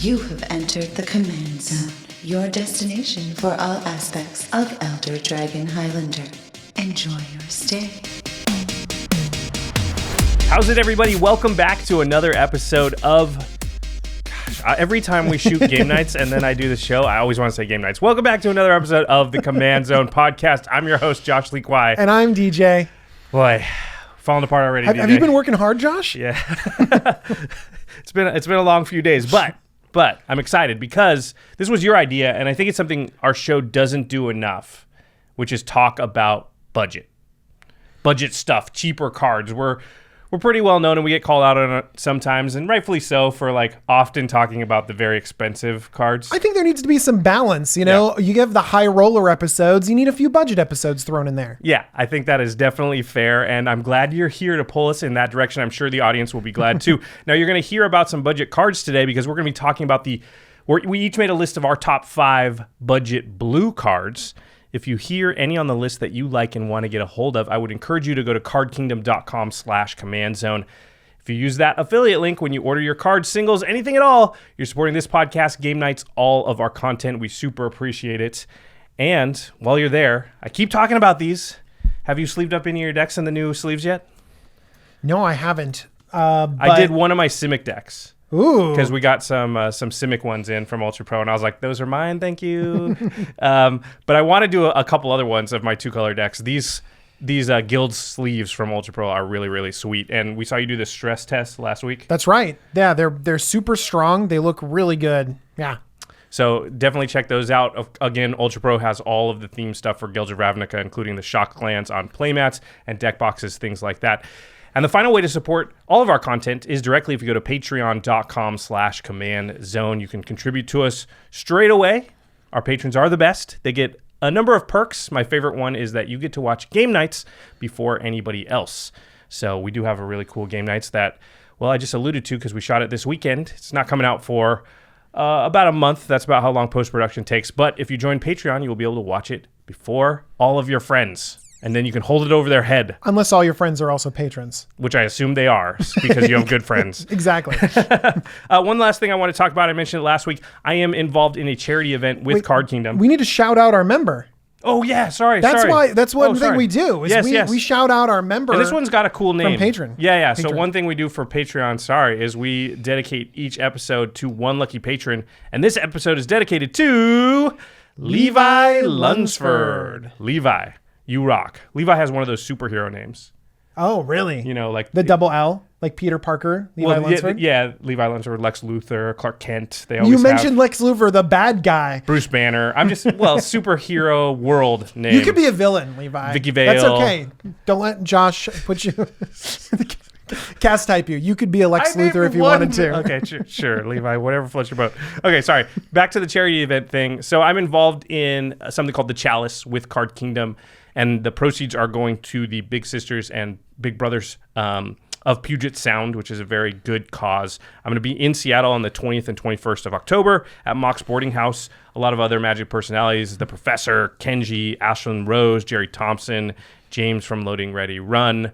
You have entered the Command Zone, your destination for all aspects of Elder Dragon Highlander. Enjoy your stay. How's it, everybody? Welcome back to another episode of... every time we shoot game nights and then I do the show, I always want to say game nights. Welcome back to another episode of the Command Zone podcast. I'm your host, Josh Lee Kwai. And I'm DJ. Boy, falling apart already, DJ. Have you been working hard, Josh? Yeah. It's been a long few days, but I'm excited because this was your idea, and I think it's something our show doesn't do enough, which is talk about budget stuff, cheaper cards. We're pretty well known, and we get called out on it sometimes, and rightfully so, for often talking about the very expensive cards. I think there needs to be some balance. You know, You give the high roller episodes, you need a few budget episodes thrown in there. Yeah, I think that is definitely fair, and I'm glad you're here to pull us in that direction. I'm sure the audience will be glad too. Now, you're going to hear about some budget cards today because we're going to be talking about we each made a list of our top 5 budget blue cards. If you hear any on the list that you like and want to get a hold of, I would encourage you to go to cardkingdom.com/commandzone. If you use that affiliate link when you order your cards, singles, anything at all, you're supporting this podcast, game nights, all of our content. We super appreciate it. And while you're there, I keep talking about these. Have you sleeved up any of your decks in the new sleeves yet? No, I haven't. I did one of my Simic decks. Ooh. Because we got some Simic ones in from Ultra Pro, and I was like, those are mine, thank you. But I want to do a couple other ones of my 2-color decks. These Guild sleeves from Ultra Pro are really, really sweet. And we saw you do the stress test last week. That's right. Yeah, they're super strong. They look really good. Yeah. So definitely check those out. Again, Ultra Pro has all of the theme stuff for Guilds of Ravnica, including the shock clans on playmats and deck boxes, things like that. And the final way to support all of our content is directly if you go to patreon.com/commandzone. You can contribute to us straight away. Our patrons are the best. They get a number of perks. My favorite one is that you get to watch game nights before anybody else. So we do have a really cool game nights that, I just alluded to because we shot it this weekend. It's not coming out for about a month. That's about how long post-production takes. But if you join Patreon, you will be able to watch it before all of your friends. And then you can hold it over their head. Unless all your friends are also patrons. Which I assume they are, because you have good friends. Exactly. One last thing I want to talk about, I mentioned it last week. I am involved in a charity event with Card Kingdom. We need to shout out our member. Oh, yeah, sorry. That's one thing we do. Is we shout out our member. And this one's got a cool name. From Patron. Yeah. So one thing we do for Patreon, is we dedicate each episode to one lucky patron. And this episode is dedicated to Levi Lunsford. Levi. You rock. Levi has one of those superhero names. Oh, really? You know, like... The double L? Like Peter Parker, Levi Lunsford? Yeah, Levi Lunsford, Lex Luthor, Clark Kent. You mentioned Lex Luthor, the bad guy. Bruce Banner. I'm just, superhero world name. You could be a villain, Levi. Vicky Vale. That's okay. Don't let Josh put you... cast type you. You could be a Lex Luthor if you wanted to. Okay, sure, Levi, whatever floats your boat. Okay, sorry. Back to the charity event thing. So I'm involved in something called the CHALICE with Card Kingdom, and the proceeds are going to the Big Sisters and Big Brothers of Puget Sound, which is a very good cause. I'm going to be in Seattle on the 20th and 21st of October at Mock's Boarding House. A lot of other Magic personalities, the Professor, Kenji, Ashlyn Rose, Jerry Thompson, James from Loading Ready Run,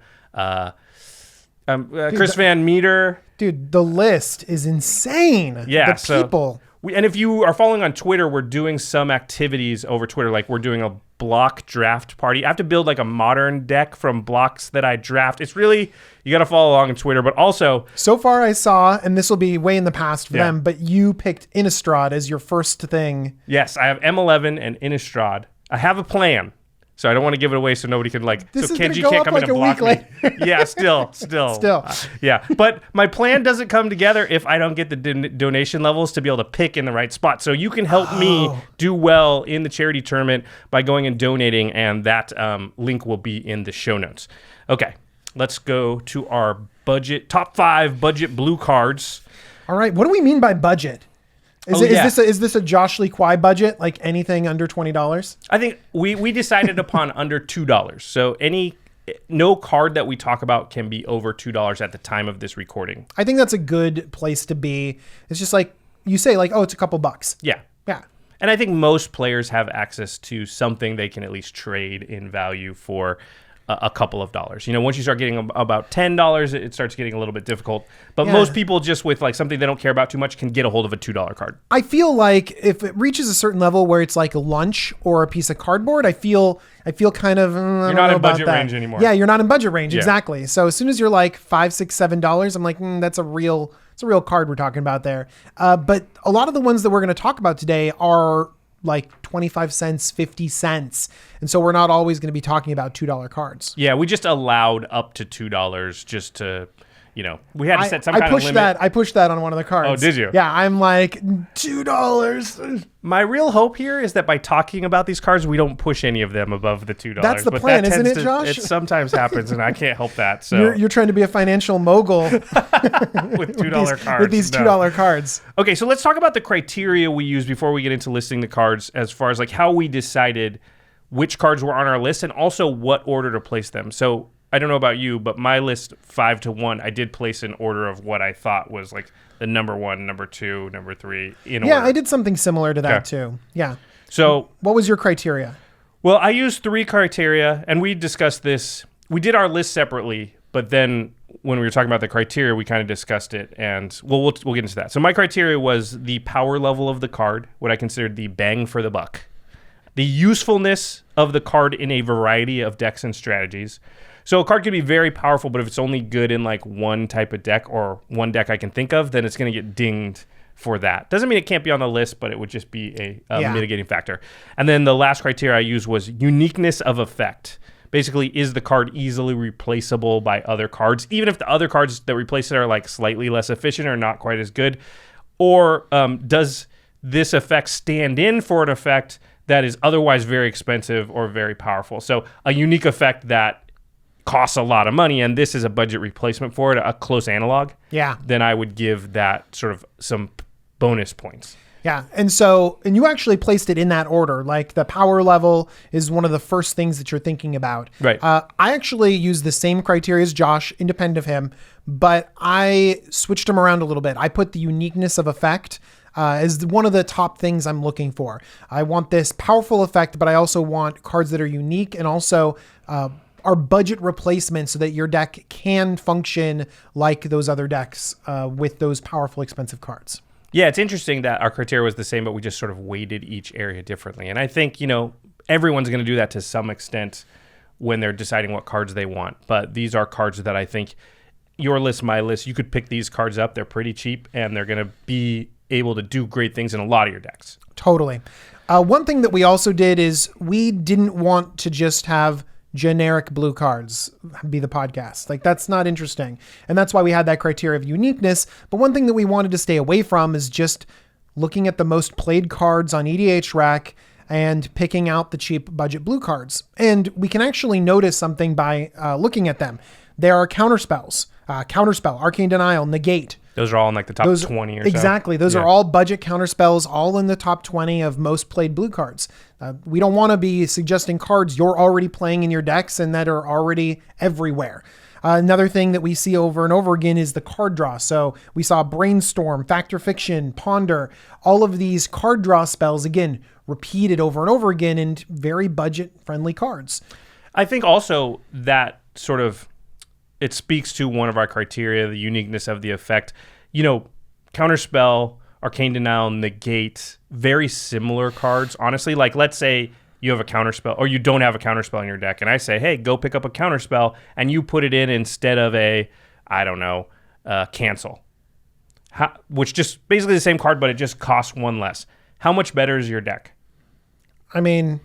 Chris Van Meter. Dude, the list is insane. Yeah, the people. And if you are following on Twitter, we're doing some activities over Twitter. Like we're doing a block draft party. I have to build a modern deck from blocks that I draft. It's really, you got to follow along on Twitter, but also... So far I saw, and this will be way in the past for them, but you picked Innistrad as your first thing. Yes, I have M11 and Innistrad. I have a plan. So I don't want to give it away so nobody can This so is Kenji go can't up come in and block me. Yeah, still. Yeah, but my plan doesn't come together if I don't get the donation levels to be able to pick in the right spot. So you can help me do well in the charity tournament by going and donating, and that link will be in the show notes. Okay, let's go to our top 5 budget blue cards. All right, what do we mean by budget? Is this a Josh Lee Kwai budget? Like anything under $20? I think we decided upon under $2. So no card that we talk about can be over $2 at the time of this recording. I think that's a good place to be. It's just like you say, it's a couple bucks. Yeah. And I think most players have access to something they can at least trade in value for a couple of dollars. Once you start getting about $10, it starts getting a little bit difficult. But most people just with like something they don't care about too much can get a hold of a $2 card. I feel like if it reaches a certain level where it's like a lunch or a piece of cardboard, I feel kind of you're not in budget range anymore. Yeah, you're not in budget range. Exactly. So as soon as you're like $5, $6, $7, I'm like, that's a real card we're talking about there. But a lot of the ones that we're going to talk about today are like 25 cents, 50 cents. And so we're not always going to be talking about $2 cards. Yeah, we just allowed up to $2 just to, we had to set some kind of limit. I pushed that on one of the cards. Oh, did you? Yeah, I'm like, $2. My real hope here is that by talking about these cards, we don't push any of them above the $2. That's the plan, isn't it, Josh? It sometimes happens, and I can't help that. So you're trying to be a financial mogul with $2 cards. With these $2 cards. Okay, so let's talk about the criteria we use before we get into listing the cards, as far as like how we decided which cards were on our list and also what order to place them. So I don't know about you, but my list 5 to 1, I did place in order of what I thought was like the number 1, number 2, number 3 in order. Yeah, I did something similar to that too. Yeah. So what was your criteria? Well, I used 3 criteria, and we discussed this. We did our list separately, but then when we were talking about the criteria, we kind of discussed it, and we'll get into that. So my criteria was the power level of the card, what I considered the bang for the buck, the usefulness of the card in a variety of decks and strategies. So a card can be very powerful, but if it's only good in like one type of deck or one deck I can think of, then it's going to get dinged for that. Doesn't mean it can't be on the list, but it would just be a mitigating factor. And then the last criteria I used was uniqueness of effect. Basically, is the card easily replaceable by other cards, even if the other cards that replace it are like slightly less efficient or not quite as good? Or does this effect stand in for an effect that is otherwise very expensive or very powerful? So a unique effect that costs a lot of money, and this is a budget replacement for it, a close analog, then I would give that sort of some bonus points. Yeah. And you actually placed it in that order. Like the power level is one of the first things that you're thinking about. Right. I actually used the same criteria as Josh, independent of him, but I switched them around a little bit. I put the uniqueness of effect as one of the top things I'm looking for. I want this powerful effect, but I also want cards that are unique and also are budget replacements so that your deck can function like those other decks with those powerful, expensive cards. Yeah, it's interesting that our criteria was the same, but we just sort of weighted each area differently. And I think, everyone's going to do that to some extent when they're deciding what cards they want. But these are cards that I think your list, my list, you could pick these cards up. They're pretty cheap, and they're going to be able to do great things in a lot of your decks. Totally. One thing that we also did is we didn't want to just have generic blue cards be the podcast. Like that's not interesting. And that's why we had that criteria of uniqueness. But one thing that we wanted to stay away from is just looking at the most played cards on EDH Rack and picking out the cheap budget blue cards. And we can actually notice something by looking at them. There are counterspells, Counterspell, Arcane Denial, Negate. Those are all in like the top 20 or so. Exactly. Those are all budget counterspells, all in the top 20 of most played blue cards. We don't want to be suggesting cards you're already playing in your decks and that are already everywhere. Another thing that we see over and over again is the card draw. So we saw Brainstorm, Factor Fiction, Ponder, all of these card draw spells, again, repeated over and over again in very budget-friendly cards. I think also that sort of it speaks to one of our criteria, the uniqueness of the effect. Counterspell, Arcane Denial, Negate, very similar cards. Honestly, like let's say you have a counterspell or you don't have a counterspell in your deck, and I say, hey, go pick up a counterspell, and you put it in instead of cancel, which just basically the same card, but it just costs 1 less. How much better is your deck? I mean,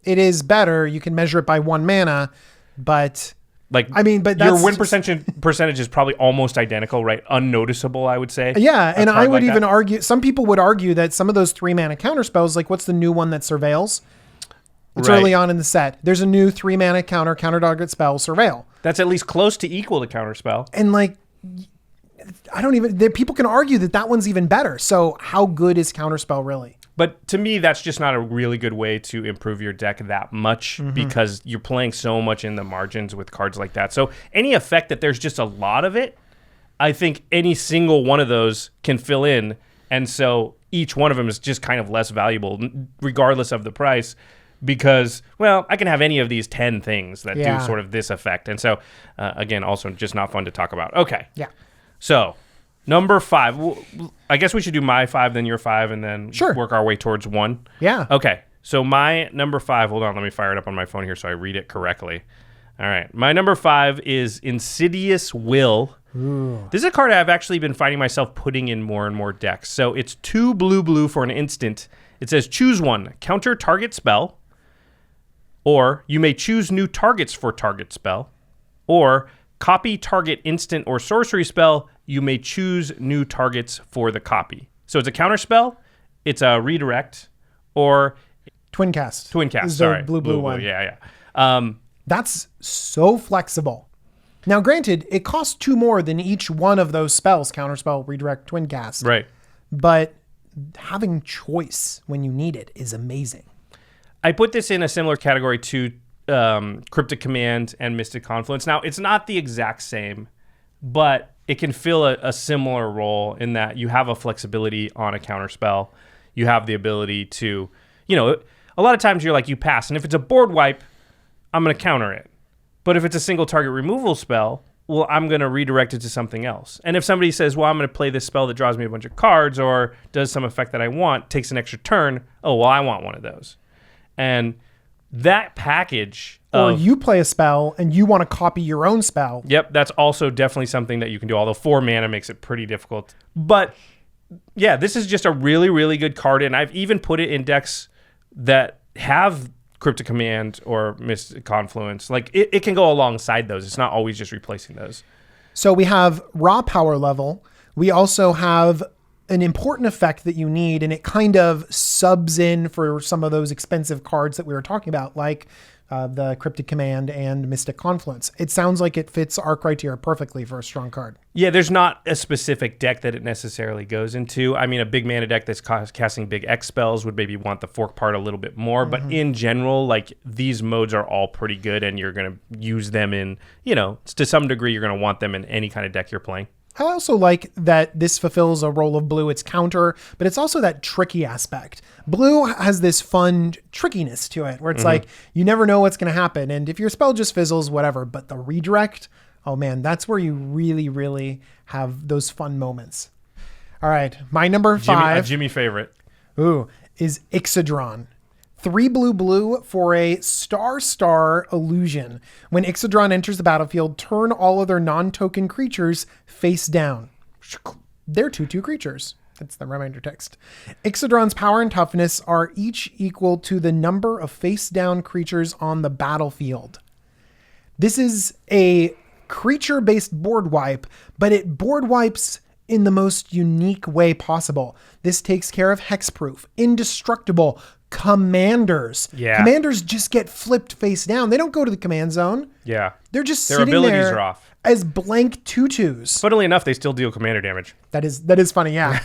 it is better. You can measure it by 1 mana, but but your win percentage is probably almost identical, right? Unnoticeable, I would say. Yeah, and I would even argue, some people would argue that some of those 3 mana counterspells, like what's the new one that surveils? It's early on in the set. There's a new 3 mana counter target spell, Surveil. That's at least close to equal to counterspell. And people can argue that one's even better. So how good is counterspell really? But to me, that's just not a really good way to improve your deck that much because you're playing so much in the margins with cards like that. So any effect that there's just a lot of it, I think any single one of those can fill in. And so each one of them is just kind of less valuable, regardless of the price, because, well, I can have any of these 10 things that Yeah. do sort of this effect. And so, again, also just not fun to talk about. Okay. Yeah. So, number 5. I guess we should do my 5, then your 5, and then Sure. work our way towards 1. Yeah. Okay. So, my number 5, hold on, let me fire it up on my phone here so I read it correctly. All right. My number 5 is Insidious Will. Ooh. This is a card I've actually been finding myself putting in more and more decks. So, it's 2 blue for an instant. It says choose 1, counter target spell, or you may choose new targets for target spell, or copy target instant or sorcery spell, you may choose new targets for the copy. So it's a counter spell, it's a redirect, or Twin cast. twin cast. Is the Sorry, blue one. Yeah. That's so flexible. Now, granted, it costs 2 more than each one of those spells, counterspell, redirect, twin cast. Right. But having choice when you need it is amazing. I put this in a similar category to Cryptic Command and Mystic Confluence. Now, it's not the exact same, but it can fill a similar role in that you have a flexibility on a counter spell. You have the ability to, a lot of times you're like, you pass. And if it's a board wipe, I'm going to counter it. But if it's a single target removal spell, well, I'm going to redirect it to something else. And if somebody says, well, I'm going to play this spell that draws me a bunch of cards or does some effect that I want, takes an extra turn, oh, well, I want one of those. And that package Or you play a spell and you want to copy your own spell. Yep, that's also definitely something that you can do, although 4 mana makes it pretty difficult. But yeah, this is just a really, really good card, and I've even put it in decks that have Cryptic Command or Mystic Confluence. Like, it can go alongside those. It's not always just replacing those. So we have raw power level. We also have an important effect that you need, and it kind of subs in for some of those expensive cards that we were talking about, like the Cryptic Command and Mystic Confluence. It sounds like it fits our criteria perfectly for a strong card. Yeah, there's not a specific deck that it necessarily goes into. I mean, a big mana deck that's casting big X spells would maybe want the fork part a little bit more, but in general, like, these modes are all pretty good, and you're going to use them in, to some degree, you're going to want them in any kind of deck you're playing. I also like that this fulfills a role of blue. It's counter, but it's also that tricky aspect. Blue has this fun trickiness to it where it's like, you never know what's going to happen. And if your spell just fizzles, whatever, but the redirect, oh man, that's where you really, really have those fun moments. All right. My number 5. Jimmy favorite. Is Ixodron. 3 blue for a star illusion. When Ixodron enters the battlefield, turn all other non-token creatures face down. They're 2/2 creatures. That's the reminder text. Ixodron's power and toughness are each equal to the number of face down creatures on the battlefield. This is a creature-based board wipe, but it board wipes in the most unique way possible. This takes care of hexproof, indestructible, commanders. Yeah. Commanders just get flipped face down. They don't go to the command zone. Yeah. They're just Their sitting abilities there are off. as blank 2/2s. Funnily enough, they still deal commander damage. That is funny, yeah.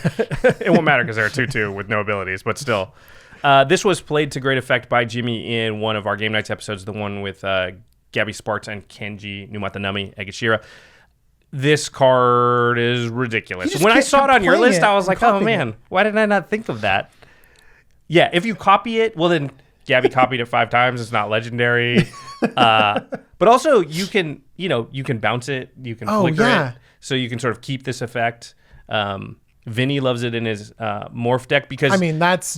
It won't matter because they're a 2/2 with no abilities, but still. This was played to great effect by Jimmy in one of our Game Nights episodes, the one with Gabby Sparks and Kenji Numatanami Egashira. This card is ridiculous. When I saw it on your list, I was like, oh man, why did I not think of that? Yeah, if you copy it, well then Gabby copied it 5 times. It's not legendary. But also you can bounce it, you can flicker it, so you can sort of keep this effect. Vinny loves it in his morph deck because I mean that's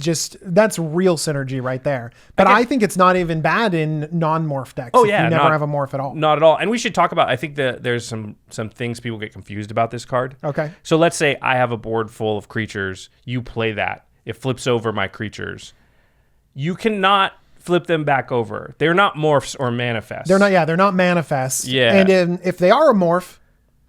real synergy right there. But I think it's not even bad in non-morph decks. Oh if yeah, you never have a morph at all. Not at all. And we should talk about. I think that there's some things people get confused about this card. Okay. So let's say I have a board full of creatures. You play that. It flips over my creatures. You cannot flip them back over. They're not morphs or manifests. They're not manifests. Yeah. And if they are a morph,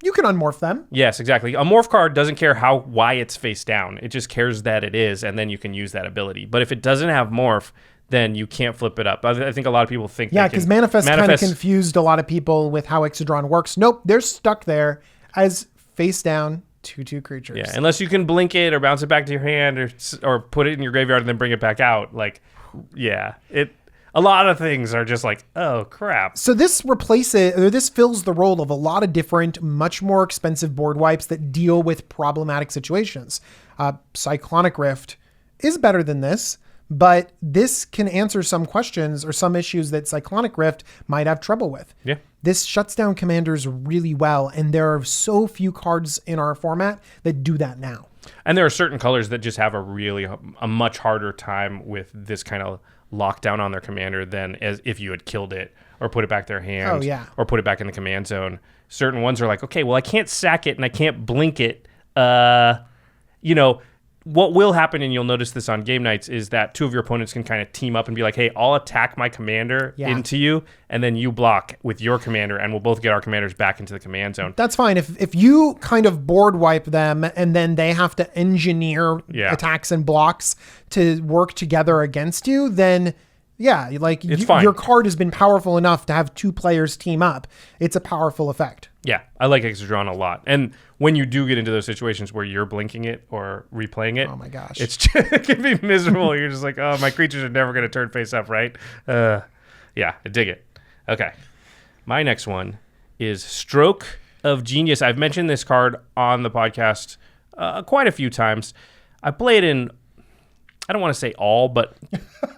you can unmorph them. Yes, exactly. A morph card doesn't care why it's face down. It just cares that it is, and then you can use that ability. But if it doesn't have morph, then you can't flip it up. I think a lot of people think because manifest kind of confused a lot of people with how Ixodron works. Nope, they're stuck there as face down 2/2 creatures. Yeah, unless you can blink it or bounce it back to your hand or put it in your graveyard and then bring it back out. Like, yeah, a lot of things are just like, oh crap. So this fills the role of a lot of different, much more expensive board wipes that deal with problematic situations. Cyclonic Rift is better than this, but this can answer some questions or some issues that Cyclonic Rift might have trouble with. Yeah. This shuts down commanders really well, and there are so few cards in our format that do that now. And there are certain colors that just have a much harder time with this kind of lockdown on their commander than as if you had killed it or put it back their hand or put it back in the command zone. Certain ones are like, okay, well, I can't sack it and I can't blink it. What will happen, and you'll notice this on game nights, is that two of your opponents can kind of team up and be like, hey, I'll attack my commander into you, and then you block with your commander, and we'll both get our commanders back into the command zone. That's fine. If you kind of board wipe them and then they have to engineer attacks and blocks to work together against you, then it's fine. Your card has been powerful enough to have two players team up. It's a powerful effect. Yeah, I like Exodron a lot. And when you do get into those situations where you're blinking it or replaying it, oh my gosh, it can be miserable. You're just like, oh, my creatures are never going to turn face up, right? I dig it. Okay, my next one is Stroke of Genius. I've mentioned this card on the podcast quite a few times. I play it in, I don't want to say all, but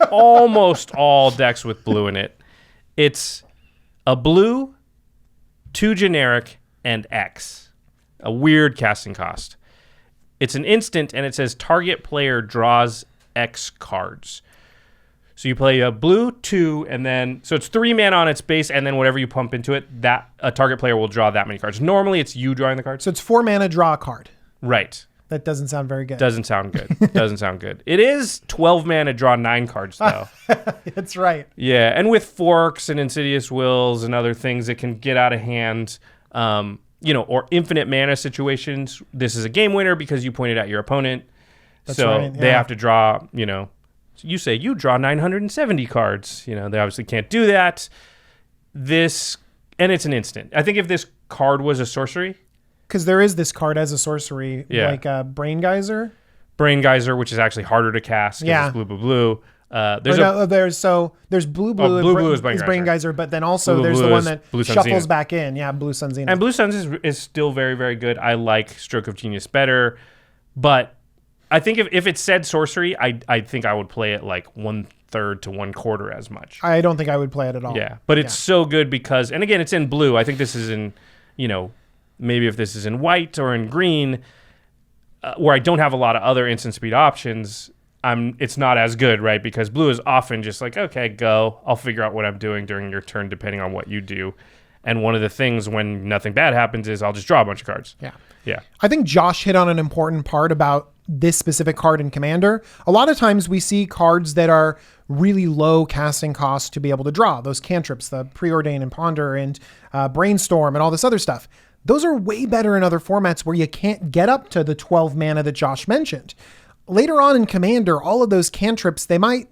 almost all decks with blue in it. It's a blue, 2 generic, and X. A weird casting cost. It's an instant, and it says target player draws X cards. So you play a blue, 2, and then, so it's 3 mana on its base, and then whatever you pump into it, that a target player will draw that many cards. Normally, it's you drawing the cards. So it's 4 mana, draw a card. Right. That doesn't sound very good. Doesn't sound good. It is 12 mana, draw 9 cards, though. That's right. Yeah, and with Forks and Insidious Wills and other things, it can get out of hand, or infinite mana situations. This is a game winner because you pointed out your opponent. That's so right, they have to draw, you say you draw 970 cards. They obviously can't do that. And it's an instant. I think if this card was a sorcery, because there is this card as a sorcery, like Brain Geyser. Brain Geyser, which is actually harder to cast because it's blue, blue, blue. There's blue, blue is Brain Geyser, but then also blue, there's blue the one that Blue Sun shuffles Zenith. back in. Yeah, Blue Sun Zenith. And Blue Suns is still very, very good. I like Stroke of Genius better, but I think if it said sorcery, I think I would play it like 1/3 to 1/4 as much. I don't think I would play it at all. Yeah, but it's so good because, and again, it's in blue. I think this is in, maybe if this is in white or in green, where I don't have a lot of other instant speed options, it's not as good, right? Because blue is often just like, okay, go. I'll figure out what I'm doing during your turn depending on what you do. And one of the things when nothing bad happens is I'll just draw a bunch of cards. Yeah. I think Josh hit on an important part about this specific card in Commander. A lot of times we see cards that are really low casting costs to be able to draw. Those cantrips, the Preordain and Ponder and Brainstorm and all this other stuff. Those are way better in other formats where you can't get up to the 12 mana that Josh mentioned. Later on in Commander, all of those cantrips, they might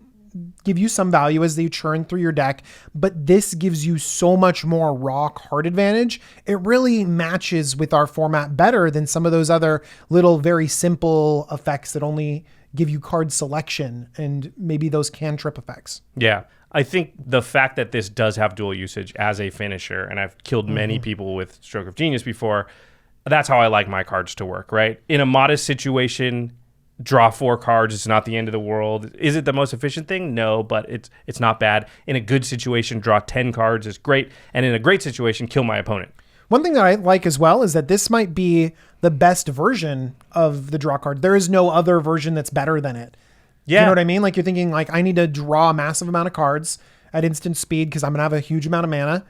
give you some value as they churn through your deck, but this gives you so much more raw card advantage. It really matches with our format better than some of those other little very simple effects that only give you card selection and maybe those cantrip effects. Yeah. I think the fact that this does have dual usage as a finisher, and I've killed many people with Stroke of Genius before, that's how I like my cards to work, right? In a modest situation, draw 4 cards. It's not the end of the world. Is it the most efficient thing? No, but it's not bad. In a good situation, draw 10 cards is great. And in a great situation, kill my opponent. One thing that I like as well is that this might be the best version of the draw card. There is no other version that's better than it. Yeah. You know what I mean? Like you're thinking like, I need to draw a massive amount of cards at instant speed because I'm going to have a huge amount of mana.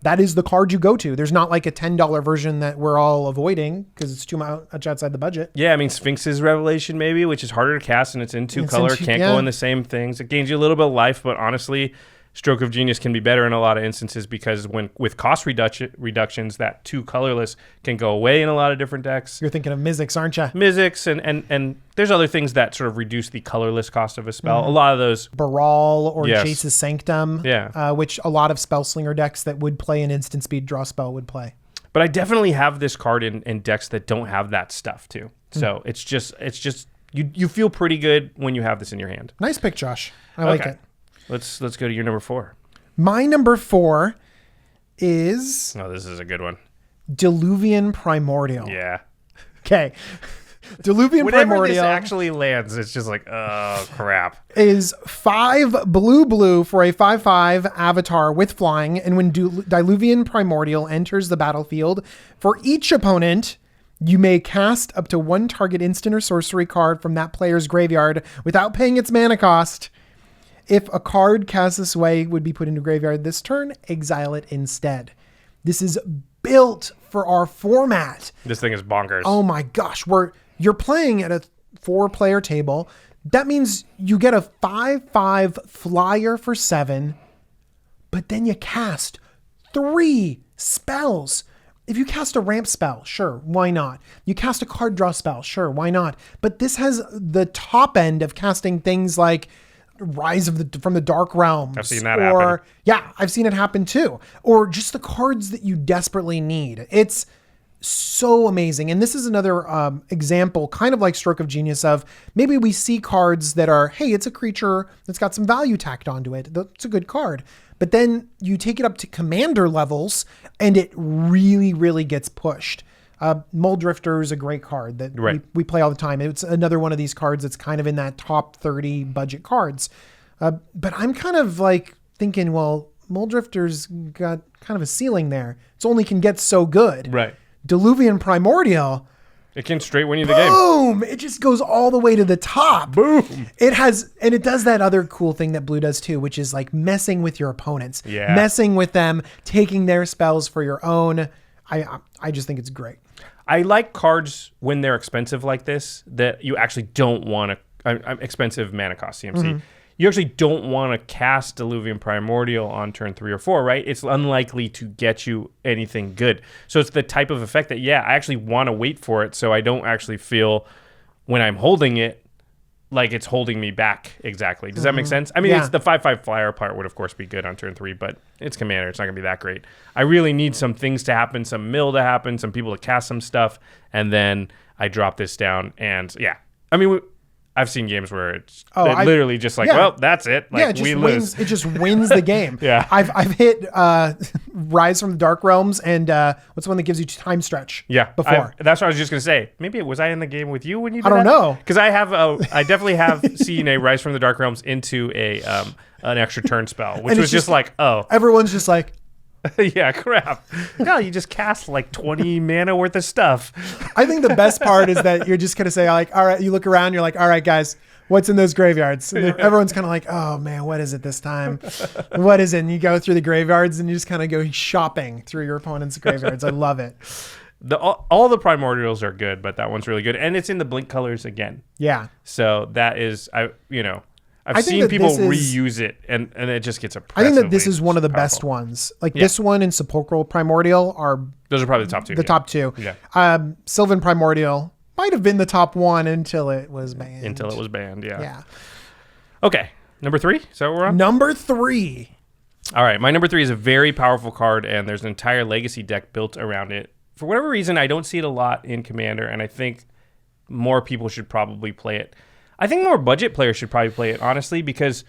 That is the card you go to. There's not like a $10 version that we're all avoiding because it's too much outside the budget. Yeah, I mean, Sphinx's Revelation maybe, which is harder to cast and it's in 2 color. Can't go in the same things. It gains you a little bit of life, but honestly, Stroke of Genius can be better in a lot of instances because with cost reductions, that 2 colorless can go away in a lot of different decks. You're thinking of Mizzix, aren't you? Mizzix, and there's other things that sort of reduce the colorless cost of a spell. A lot of those. Baral or Jace's Sanctum, yeah. Which a lot of Spellslinger decks that would play an instant speed draw spell would play. But I definitely have this card in decks that don't have that stuff too. So it's just you feel pretty good when you have this in your hand. Nice pick, Josh. I like it. Let's go to your number 4. My number 4 is... Oh, this is a good one. Diluvian Primordial. Yeah. Okay. Diluvian Whenever Primordial this actually lands, it's just like, oh, crap. is 5 blue for a 5/5 avatar with flying. And when Diluvian Primordial enters the battlefield, for each opponent, you may cast up to 1 target instant or sorcery card from that player's graveyard without paying its mana cost. If a card cast this way would be put into graveyard this turn, exile it instead. This is built for our format. This thing is bonkers. Oh my gosh, you're playing at a 4-player table. That means you get a 5/5 flyer for 7, but then you cast 3 spells. If you cast a ramp spell, sure, why not? You cast a card draw spell, sure, why not? But this has the top end of casting things like Rise from the Dark Realms. I've seen that happen. Yeah, I've seen it happen too. Or just the cards that you desperately need. It's so amazing. And this is another example, kind of like Stroke of Genius, of maybe we see cards that are, hey, it's a creature that's got some value tacked onto it. That's a good card. But then you take it up to commander levels and it really, really gets pushed. Mold Drifter is a great card that we play all the time. It's another one of these cards that's kind of in that top 30 budget cards. But I'm kind of like thinking, well, Mold Drifter's got kind of a ceiling there. It only can get so good. Right. Diluvian Primordial. It can straight win you the game. Boom! It just goes all the way to the top. Boom! It does that other cool thing that Blue does too, which is like messing with your opponents. Yeah. Messing with them, taking their spells for your own. I just think it's great. I like cards when they're expensive like this that you actually don't want to... expensive mana cost, CMC. Mm-hmm. You actually don't want to cast Diluvian Primordial on turn 3 or 4, right? It's unlikely to get you anything good. So it's the type of effect that, I actually want to wait for it so I don't actually feel when I'm holding it like it's holding me back exactly. Does that make sense? I mean, it's the 5/5 flyer part would, of course, be good on turn 3, but it's commander. It's not going to be that great. I really need some things to happen, some mill to happen, some people to cast some stuff, and then I drop this down. And, I mean, I've seen games where it's literally just like, well, that's it. Like, we lose. It just wins the game. Yeah. I've hit Rise from the Dark Realms and what's the one that gives you time stretch? Yeah. Before. That's what I was just going to say. Maybe was I in the game with you when you did I don't know. Because I definitely have seen a Rise from the Dark Realms into an extra turn spell, which was just like, oh. Everyone's just like, yeah, crap. No, you just cast like 20 mana worth of stuff. I think the best part is that you're just going to say, like, all right, you look around, you're like, all right, guys, what's in those graveyards? And everyone's kind of like, oh, man, what is it this time? What is it? And you go through the graveyards and you just kind of go shopping through your opponent's graveyards. I love it. All the primordials are good, but that one's really good. And it's in the blink colors again. Yeah. So that is, I've seen people reuse it, and it just gets oppressively. I think that this is one of the best ones. Like this one and Sepulchral Primordial are... Those are probably the top two. The top two. Yeah. Sylvan Primordial might have been the top one until it was banned. Yeah. Okay. Number 3? Is that what we're on? Number 3. All right. My number 3 is a very powerful card, and there's an entire legacy deck built around it. For whatever reason, I don't see it a lot in Commander, and I think more people should probably play it. I think more budget players should probably play it, honestly, because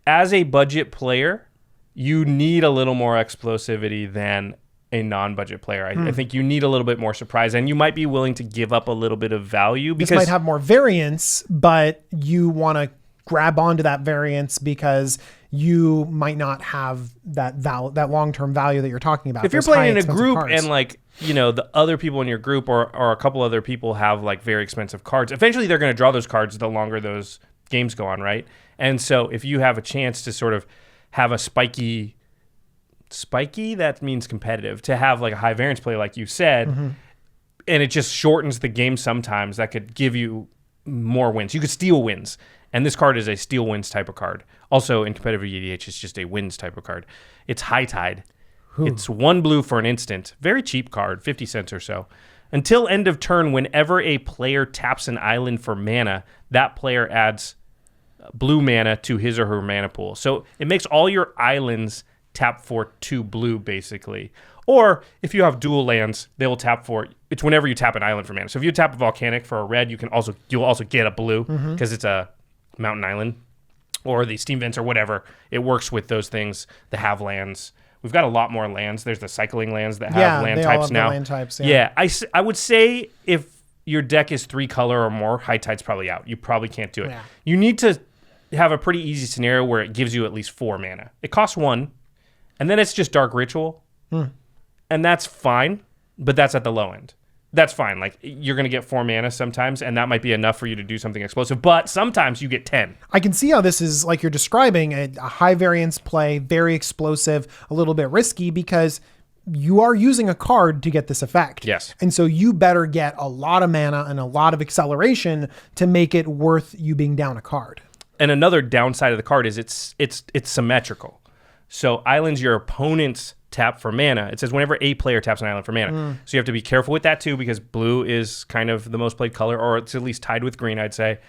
as a budget player, you need a little more explosivity than a non-budget player. I think you need a little bit more surprise, and you might be willing to give up a little bit of value. Because this might have more variance, but you want to grab onto that variance because you might not have that long-term value that you're talking about. If you're playing in a group and the other people in your group or a couple other people have like very expensive cards, eventually they're going to draw those cards the longer those games go on, right? And so if you have a chance to sort of have a spiky, that means competitive, to have like a high variance play, like you said, and it just shortens the game sometimes, that could give you more wins. You could steal wins. And this card is a steal wins type of card. Also, in competitive EDH, it's just a wins type of card. It's High Tide. It's 1 blue for an instant. Very cheap card, 50 cents or so. Until end of turn, whenever a player taps an island for mana, that player adds blue mana to his or her mana pool. So it makes all your islands tap for 2 blue, basically. Or if you have dual lands, they will tap for... It's whenever you tap an island for mana. So if you tap a volcanic for a red, you'll also get a blue because it's a mountain island, or the steam vents or whatever. It works with those things that have lands. We've got a lot more lands. There's the cycling lands that have land types now. Land types, I would say if your deck is 3 color or more, High Tide's probably out. You probably can't do it. Yeah. You need to have a pretty easy scenario where it gives you at least 4 mana. It costs 1, and then it's just Dark Ritual, and that's fine, but that's at the low end. That's fine. Like, you're going to get 4 mana sometimes, and that might be enough for you to do something explosive, but sometimes you get 10. I can see how this is, like you're describing, a high variance play, very explosive, a little bit risky, because you are using a card to get this effect. Yes. And so you better get a lot of mana and a lot of acceleration to make it worth you being down a card. And another downside of the card is it's symmetrical. So islands your opponent's tap for mana. It says whenever a player taps an island for mana. So you have to be careful with that too, because blue is kind of the most played color, or it's at least tied with green, I'd say.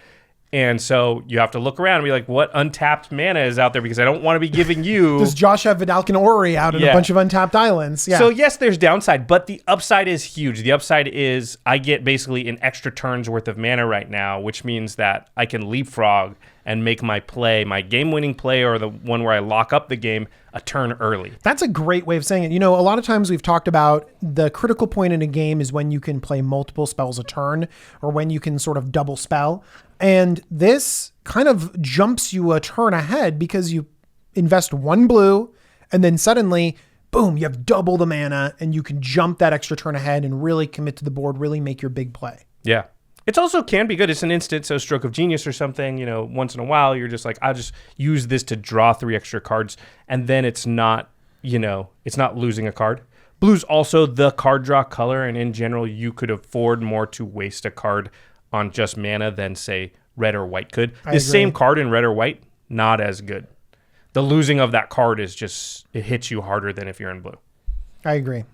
And so you have to look around and be like, what untapped mana is out there? Because I don't want to be giving you... Does Josh have Vidalcan Ori out in a bunch of untapped islands? Yeah. So yes, there's downside, but the upside is huge. The upside is I get basically an extra turn's worth of mana right now, which means that I can leapfrog and make my play, my game-winning play, or the one where I lock up the game, a turn early. That's a great way of saying it. You know, a lot of times we've talked about the critical point in a game is when you can play multiple spells a turn, or when you can sort of double spell. And this kind of jumps you a turn ahead because you invest 1 blue, and then suddenly, boom, you have double the mana, and you can jump that extra turn ahead and really commit to the board, really make your big play. Yeah. It also can be good. It's an instant, so Stroke of Genius or something, you know, once in a while, you're just like, I'll just use this to draw 3 extra cards, and then it's not, you know, it's not losing a card. Blue's also the card draw color, and in general, you could afford more to waste a card on just mana than, say, red or white could. The same card in red or white, not as good. The losing of that card is just, it hits you harder than if you're in blue. I agree.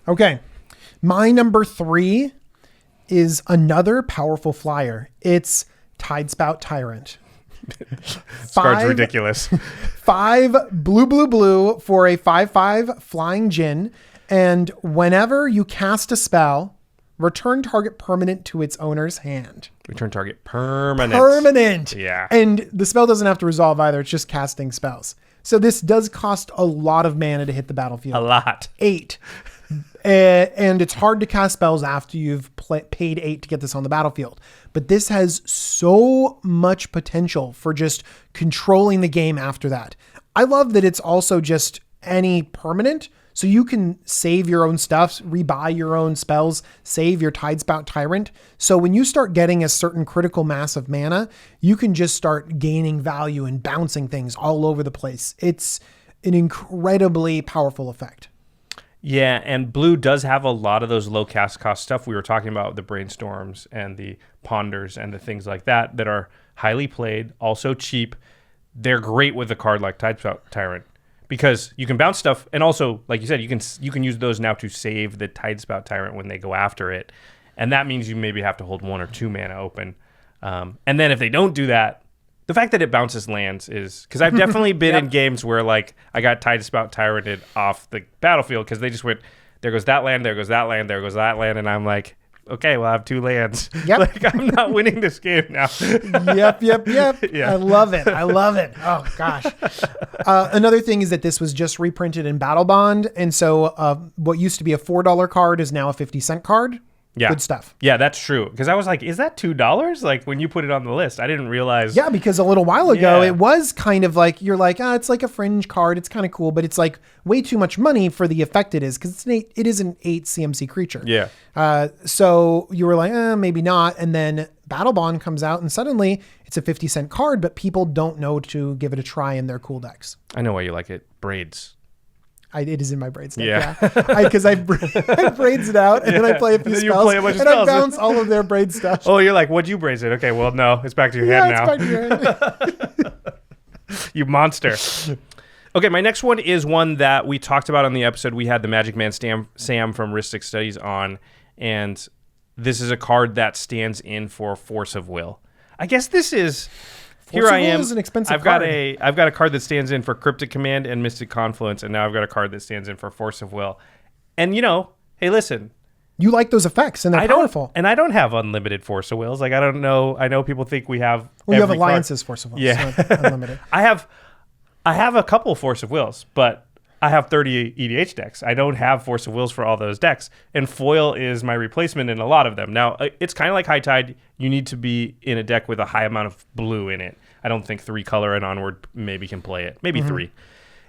Okay. My number 3 is another powerful flyer. It's Tidespout Tyrant. This card's ridiculous. 5 blue for a 5/5 flying djinn, and whenever you cast a spell, return target permanent to its owner's hand. Return target permanent. Permanent. Yeah. And the spell doesn't have to resolve either. It's just casting spells. So this does cost a lot of mana to hit the battlefield. A lot. 8. And it's hard to cast spells after you've paid 8 to get this on the battlefield. But this has so much potential for just controlling the game after that. I love that it's also just any permanent. So you can save your own stuff, rebuy your own spells, save your Tidespout Tyrant. So when you start getting a certain critical mass of mana, you can just start gaining value and bouncing things all over the place. It's an incredibly powerful effect. Yeah, and blue does have a lot of those low cast cost stuff we were talking about, the brainstorms and the ponders and the things like that are highly played, also cheap. They're great with a card like Tidespout Tyrant because you can bounce stuff, and also, like you said, you can use those now to save the Tidespout Tyrant when they go after it, and that means you maybe have to hold 1 or 2 mana open. And then if they don't do that, the fact that it bounces lands is... Because I've definitely been in games where, like, I got Tidespout Tyranted off the battlefield because they just went, there goes that land, there goes that land, there goes that land, and I'm like, okay, well, I have 2 lands. Yep. Like, I'm not winning this game now. Yep. Yeah. I love it. Oh, gosh. Another thing is that this was just reprinted in Battle Bond, and so what used to be a $4 card is now a 50-cent card. Yeah. Good stuff. Yeah, that's true. Because I was like, is that $2? Like, when you put it on the list, I didn't realize. Yeah, because a little while ago, it was kind of like, you're like, it's like a fringe card. It's kind of cool, but it's like way too much money for the effect it is, because it is an 8 CMC creature. Yeah. So you were like, maybe not. And then Battle Bond comes out, and suddenly it's a 50-cent card, but people don't know to give it a try in their cool decks. I know why you like it. Braids. It is in my braids deck, yeah. Because I braids it out, and then I play a few spells, I bounce all of their braid stuff. Oh, you're like, what'd you braid it? Okay, well, no, it's back to your hand now. It's back to your hand. You monster. Okay, my next one is one that we talked about on the episode. We had the Magic Man Sam from Ristic Studies on, and this is a card that stands in for Force of Will. I guess this is... Here I am. Is an expensive I've got a card that stands in for Cryptic Command and Mystic Confluence, and now I've got a card that stands in for Force of Will. And hey, listen. You like those effects, and they're powerful. And I don't have unlimited Force of Wills. Like, I don't know. I know people think we have. Well, you have Alliance's Force of Wills. Yeah, so unlimited. I have a couple Force of Wills, but I have 30 EDH decks. I don't have Force of Wills for all those decks. And foil is my replacement in a lot of them. Now, it's kind of like High Tide. You need to be in a deck with a high amount of blue in it. I don't think 3 color and onward maybe can play it. Maybe 3.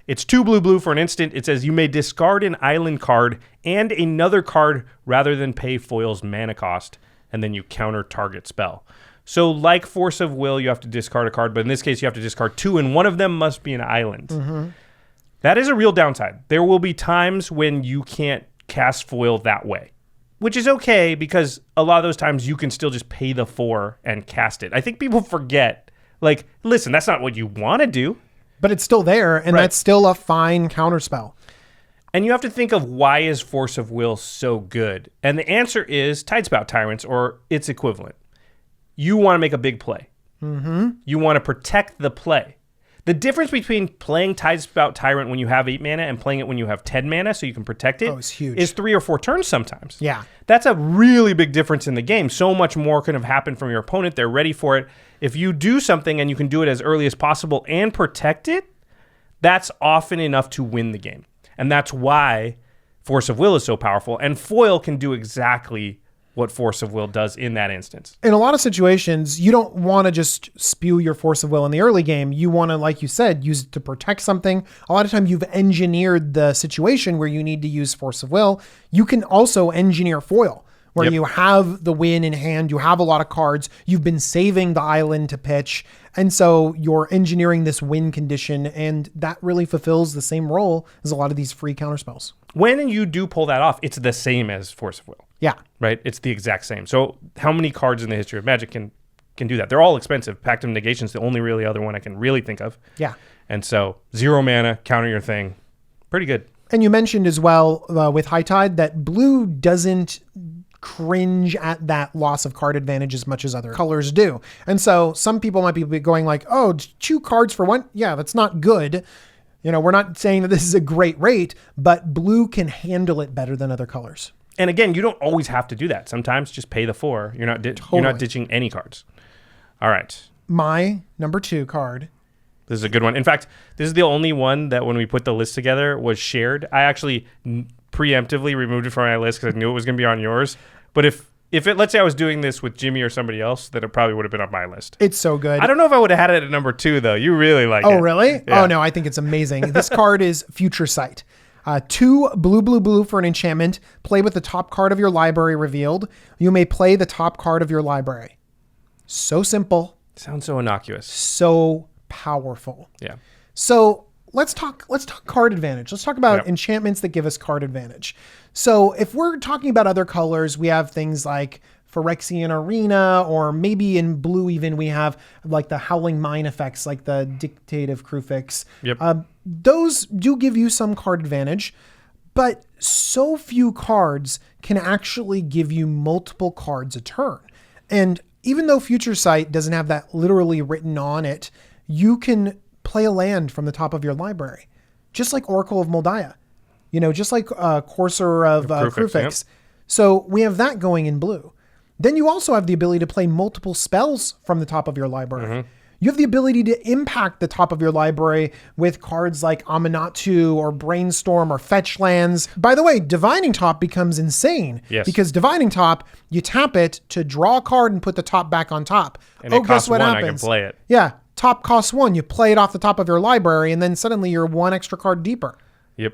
It's 2 blue for an instant. It says you may discard an island card and another card rather than pay foil's mana cost, and then you counter target spell. So like Force of Will, you have to discard a card, but in this case, you have to discard 2, and one of them must be an island. That is a real downside. There will be times when you can't cast foil that way, which is okay because a lot of those times you can still just pay the 4 and cast it. I think people forget, like, listen, that's not what you want to do. But it's still there, and that's still a fine counterspell. And you have to think of why is Force of Will so good? And the answer is Tidespout Tyrants or its equivalent. You want to make a big play. You want to protect the play. The difference between playing Tidespout Tyrant when you have 8 mana and playing it when you have 10 mana so you can protect it is huge. Is 3 or 4 turns sometimes. Yeah. That's a really big difference in the game. So much more can have happened from your opponent. They're ready for it. If you do something and you can do it as early as possible and protect it, that's often enough to win the game. And that's why Force of Will is so powerful. And foil can do exactly what Force of Will does in that instance. In a lot of situations, you don't want to just spew your Force of Will in the early game. You want to, like you said, use it to protect something. A lot of time you've engineered the situation where you need to use Force of Will. You can also engineer foil, where you have the win in hand, you have a lot of cards, you've been saving the island to pitch, and so you're engineering this win condition, and that really fulfills the same role as a lot of these free counterspells. When you do pull that off, it's the same as Force of Will. Yeah. Right? It's the exact same. So how many cards in the history of Magic can do that? They're all expensive. Pact of Negation's the only really other one I can really think of. Yeah. And so 0 mana, counter your thing. Pretty good. And you mentioned as well with High Tide that blue doesn't cringe at that loss of card advantage as much as other colors do. And so some people might be going like, oh, 2 cards for 1? Yeah, that's not good. You know, we're not saying that this is a great rate, but blue can handle it better than other colors. And again, you don't always have to do that. Sometimes just pay the 4. You're not you're not ditching any cards. All right. My number 2 card. This is a good one. In fact, this is the only one that when we put the list together was shared. I actually preemptively removed it from my list because I knew it was going to be on yours. But if let's say I was doing this with Jimmy or somebody else, then it probably would have been on my list. It's so good. I don't know if I would have had it at number 2, though. You really like it. Oh, really? Yeah. Oh, no, I think it's amazing. This card is Future Sight. 2 blue for an enchantment. Play with the top card of your library revealed. You may play the top card of your library. So simple. Sounds so innocuous. So powerful. Yeah. So let's talk card advantage. Let's talk about enchantments that give us card advantage. So if we're talking about other colors, we have things like Phyrexian Arena, or maybe in blue even we have like the Howling Mine effects, like the Dictative Crucifix. Yep. Those do give you some card advantage, but so few cards can actually give you multiple cards a turn. And even though Future Sight doesn't have that literally written on it, you can play a land from the top of your library, just like Oracle of Moldiah, just like Courser of Crucifix. Yep. So we have that going in blue. Then you also have the ability to play multiple spells from the top of your library. You have the ability to impact the top of your library with cards like Aminatu or Brainstorm or Fetch Lands. By the way, Divining Top becomes insane. Yes. Because Divining Top, you tap it to draw a card and put the top back on top. And it costs 1, I can play it. Yeah, top costs 1. You play it off the top of your library, and then suddenly you're 1 extra card deeper. Yep.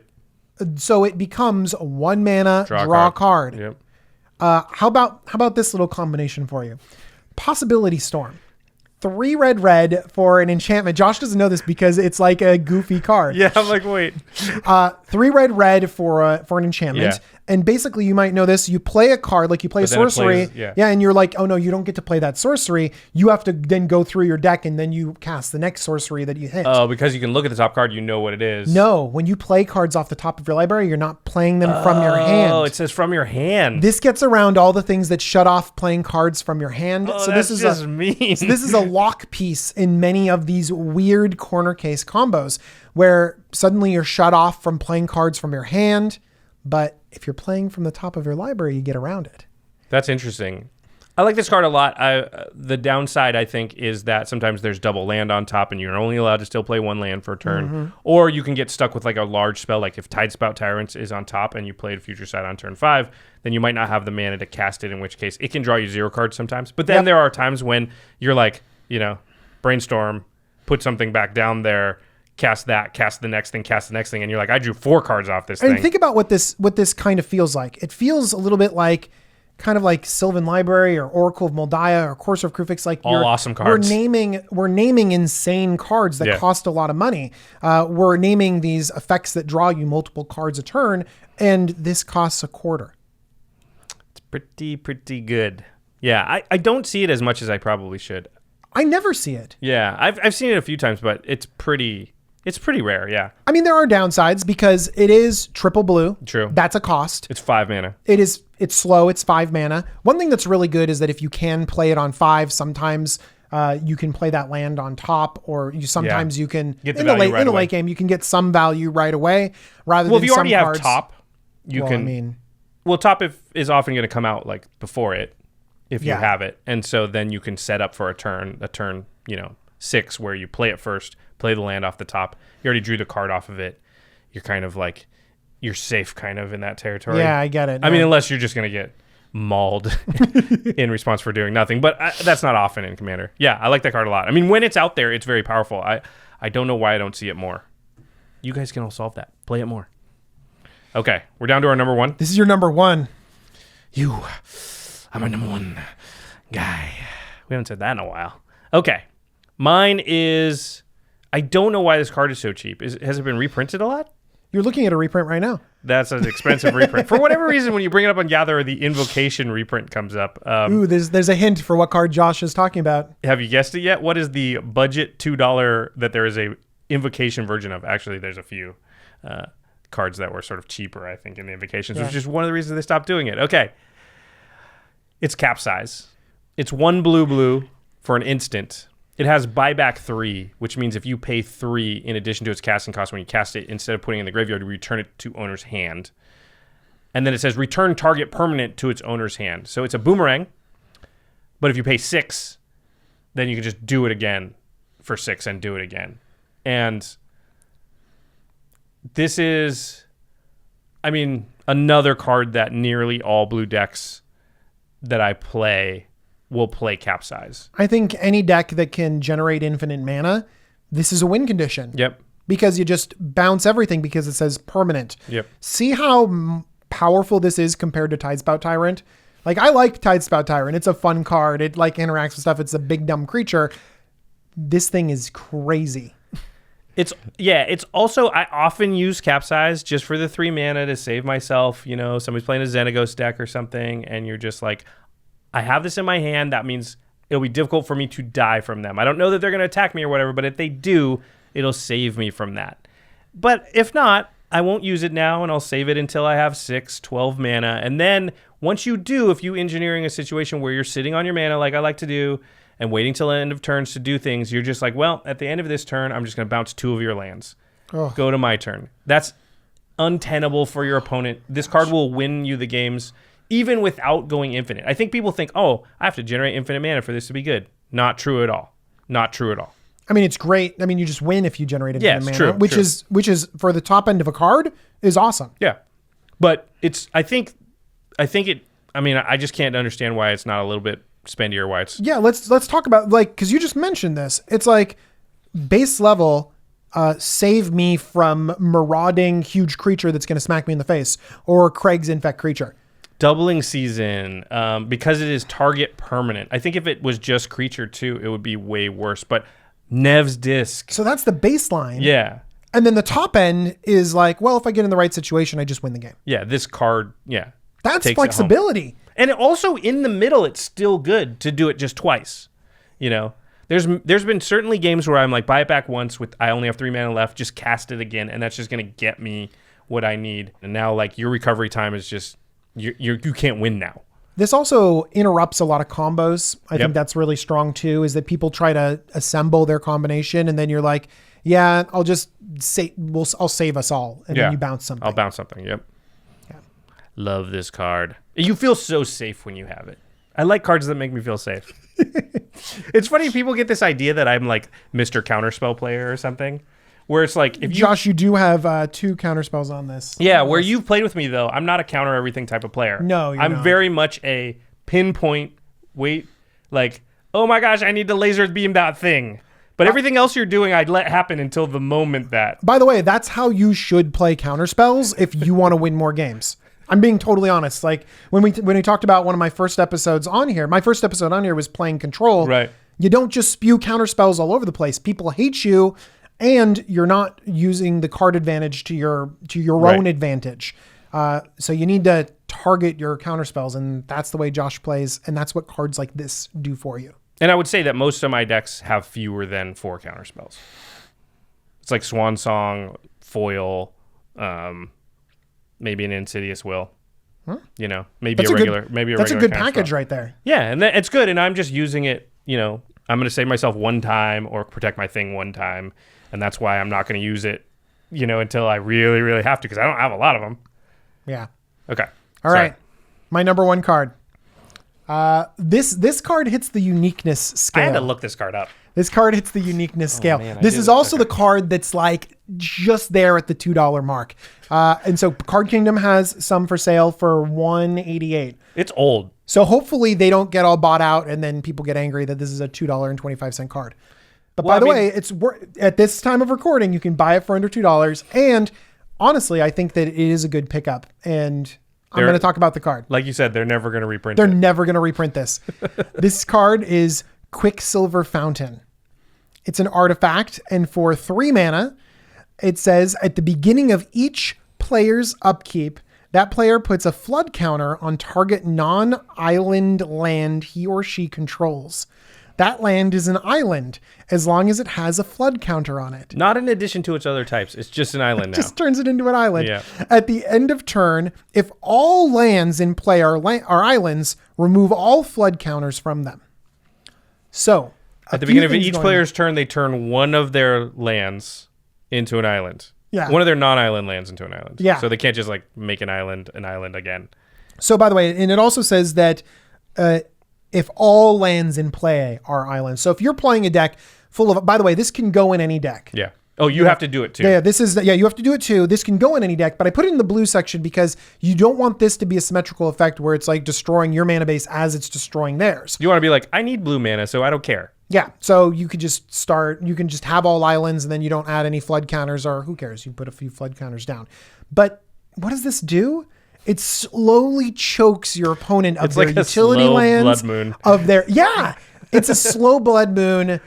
So it becomes 1 mana, draw a card. Yep. How about this little combination for you? Possibility Storm. 3 red for an enchantment. Josh doesn't know this because it's like a goofy card. Yeah, I'm like, wait. 3 red for an enchantment. Yeah. And basically, you might know this. You play a card, like you play a sorcery. And you're like, oh no, you don't get to play that sorcery. You have to then go through your deck and then you cast the next sorcery that you hit. Oh, because you can look at the top card, you know what it is. No, when you play cards off the top of your library, you're not playing them from your hand. Oh, it says from your hand. This gets around all the things that shut off playing cards from your hand. Oh, so that's this is just mean. So this is a lock piece in many of these weird corner case combos where suddenly you're shut off from playing cards from your hand, but if you're playing from the top of your library, you get around it. That's interesting. I like this card a lot. The downside, I think, is that sometimes there's double land on top, and you're only allowed to still play one land for a turn. Or you can get stuck with like a large spell, like if Tidespout Tyrants is on top and you played Future Sight on turn 5, then you might not have the mana to cast it, in which case it can draw you 0 cards sometimes. But then there are times when you're like, brainstorm, put something back down there, cast that, cast the next thing, and you're like, I drew 4 cards off this thing. And think about what this kind of feels like. It feels a little bit like kind of like Sylvan Library or Oracle of Moldiah or Course of Krufix. Like all awesome cards. We're naming insane cards that cost a lot of money. We're naming these effects that draw you multiple cards a turn, and this costs a quarter. It's pretty good. Yeah, I don't see it as much as I probably should. I never see it. Yeah, I've seen it a few times, but it's pretty rare, yeah. I mean, there are downsides because it is triple blue. True. That's a cost. It's 5 mana. It's slow. It's 5 mana. One thing that's really good is that if you can play it on 5, sometimes you can play that land on top, or you can get the in the value late late game you can get some value right away rather than if you already some have cards. top, top is often going to come out like before it if you have it, and so then you can set up for a turn 6 where you play it first, play the land off the top. You already drew the card off of it. You're kind of like, you're safe kind of in that territory. Yeah, I get it. I mean, unless you're just going to get mauled in response for doing nothing. But that's not often in Commander. Yeah, I like that card a lot. I mean, when it's out there, it's very powerful. I don't know why I don't see it more. You guys can all solve that. Play it more. Okay, we're down to our number 1. This is your number 1. I'm a number 1 guy. We haven't said that in a while. Okay. Mine is, I don't know why this card is so cheap. Has it been reprinted a lot? You're looking at a reprint right now. That's an expensive reprint. For whatever reason, when you bring it up on Gatherer, the Invocation reprint comes up. Ooh, there's a hint for what card Josh is talking about. Have you guessed it yet? What is the budget $2 that there is a Invocation version of? Actually, there's a few cards that were sort of cheaper, I think, in the Invocations, which is one of the reasons they stopped doing it. Okay. It's Capsize. It's 1 blue for an instant. It has buyback 3, which means if you pay 3 in addition to its casting cost when you cast it, instead of putting it in the graveyard, you return it to owner's hand. And then it says return target permanent to its owner's hand. So it's a boomerang, but if you pay 6, then you can just do it again for 6 and do it again. And this is, another card that nearly all blue decks that I play will play Capsize. I think any deck that can generate infinite mana, this is a win condition. Yep. Because you just bounce everything because it says permanent. Yep. See how powerful this is compared to Tidespout Tyrant? Like, I like Tidespout Tyrant. It's a fun card. It interacts with stuff. It's a big dumb creature. This thing is crazy. It's also, I often use Capsize just for the 3 mana to save myself. Somebody's playing a Xenagos deck or something, and you're just like, I have this in my hand. That means it'll be difficult for me to die from them. I don't know that they're going to attack me or whatever, but if they do, it'll save me from that. But if not, I won't use it now, and I'll save it until I have 12 mana. And then once you do, if you engineering a situation where you're sitting on your mana like I like to do, and waiting till the end of turns to do things, you're just like, well, at the end of this turn, I'm just going to bounce 2 of your lands. Oh. Go to my turn. That's untenable for your opponent. This card will win you the games even without going infinite. I think people think, oh, I have to generate infinite mana for this to be good. Not true at all. Not true at all. I mean, it's great. I mean, you just win if you generate infinite mana, true, which is for the top end of a card is awesome. Yeah. But it's, I just can't understand why it's not a little bit spendier whites. Yeah, let's talk about, like, because you just mentioned this. It's like base level, save me from marauding huge creature that's going to smack me in the face, or Craig's infect creature. Doubling season, because it is target permanent. I think if it was just creature too, it would be way worse. But Nev's Disc. So that's the baseline. Yeah. And then the top end is like, well, if I get in the right situation, I just win the game. Yeah, this card, That's flexibility. And also in the middle, it's still good to do it just twice. There's been certainly games where I'm like, buy it back once with I only have 3 mana left, just cast it again, and that's just going to get me what I need. And now, like, your recovery time is just you can't win now. This also interrupts a lot of combos. I think that's really strong too. Is that people try to assemble their combination, and then you're like, yeah, I'll just say I'll save us all, and then you bounce something. I'll bounce something. Yep. Yeah. Love this card. You feel so safe when you have it. I like cards that make me feel safe. It's funny, people get this idea that I'm like Mr. Counterspell player or something, where it's like, if you, Josh, you do have 2 counterspells on this. yeah, where you've played with me though, I'm not a counter everything type of player. No, you're I'm not. very much a pinpoint. Like, oh my gosh, I need to laser beam that thing. But everything else you're doing, I'd let happen until the moment that. By the way, that's how you should play counterspells if you want to win more games. I'm being totally honest. Like when we talked about one of my first episodes on here, my first episode on here was playing control. Right. You don't just spew counterspells all over the place. People hate you, and you're not using the card advantage to your Right. own advantage. So you need to target your counterspells, and that's the way Josh plays, and that's what cards like this do for you. And I would say that most of my decks have fewer than 4 counterspells. It's like Swan Song, Foil, maybe an Insidious Will. You know, maybe That's a regular, maybe a That's a regular good package right there. Yeah, and it's good, and I'm just using it. You know, I'm going to save myself one time or protect my thing one time, and that's why I'm not going to use it. You know, until I really, really have to, because I don't have a lot of them. Yeah. Okay. All right. My number 1 card. This card hits the uniqueness scale. I had to look this card up. This card hits the uniqueness scale. man, I This did. is also Okay. the card that's like just there at the $2 mark. And so Card Kingdom has some for sale for $188. It's old. So hopefully they don't get all bought out and then people get angry that this is a $2.25 card. But Well, by the I mean- way, it's at this time of recording, you can buy it for under $2. And honestly, I think that it is a good pickup. And I'm They're- going to talk about the card. Like you said, they're never going to reprint They're it. never going to reprint this. This card is Quicksilver Fountain. It's an artifact, and for 3 mana, it says at the beginning of each player's upkeep, that player puts a flood counter on target non-island land he or she controls. That land is an island, as long as it has a flood counter on it. Not in addition to its other types. It's just an island now. Just turns it into an island. Yeah. At the end of turn, if all lands in play are islands, remove all flood counters from them. So, At the beginning of each player's turn, they turn one of their lands into an island. Yeah. One of their non-island lands into an island. Yeah. So they can't just like make an island again. So, by the way, and it also says that if all lands in play are islands. So if you're playing a deck full of, by the way, this can go in any deck. Yeah. Oh, you have to do it too. Yeah, you have to do it too. This can go in any deck, but I put it in the blue section because you don't want this to be a symmetrical effect where it's like destroying your mana base as it's destroying theirs. You want to be like, I need blue mana, so I don't care. Yeah, so you could just you can just have all islands and then you don't add any flood counters, or who cares? You put a few flood counters down. But what does this do? It slowly chokes your opponent of It's their like a utility slow lands. blood moon. It's a slow blood moon.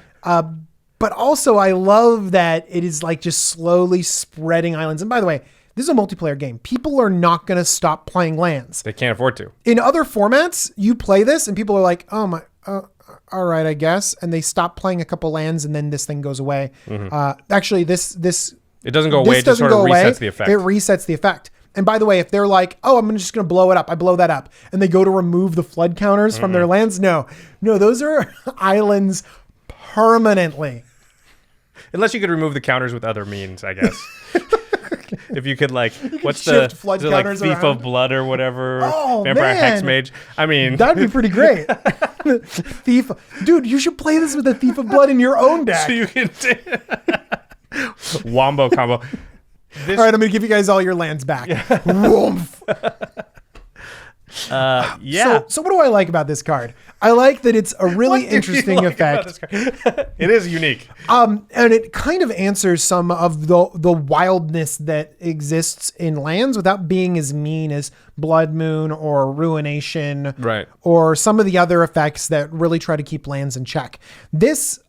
But also I love that it is like just slowly spreading islands. And by the way, this is a multiplayer game. People are not going to stop playing lands. They can't afford to. In other formats, you play this and people are like, oh my, all right, I guess. And they stop playing a couple lands and then this thing goes away. Actually, this It doesn't go away. It just doesn't sort of go away. resets the effect. It resets the effect. And by the way, if they're like, oh, I'm just going to blow it up, I blow that up, and they go to remove the flood counters from their lands, no, those are islands permanently. Unless you could remove the counters with other means, I guess. If you could, like, what's shift the flood is it like counters Thief around. of Blood or whatever? Oh, Vampire man. Hex Mage. I mean, That'd be pretty great. Thief, dude, you should play this with a Thief of Blood in your own deck. so you can wombo combo. This, All right, I'm going to give you guys all your lands back. Woomph. yeah. So what do I like about this card? I like that it's a really What do you interesting like about effect. this card? It is unique. And it kind of answers some of the wildness that exists in lands without being as mean as Blood Moon or Ruination, Right. or some of the other effects that really try to keep lands in check. This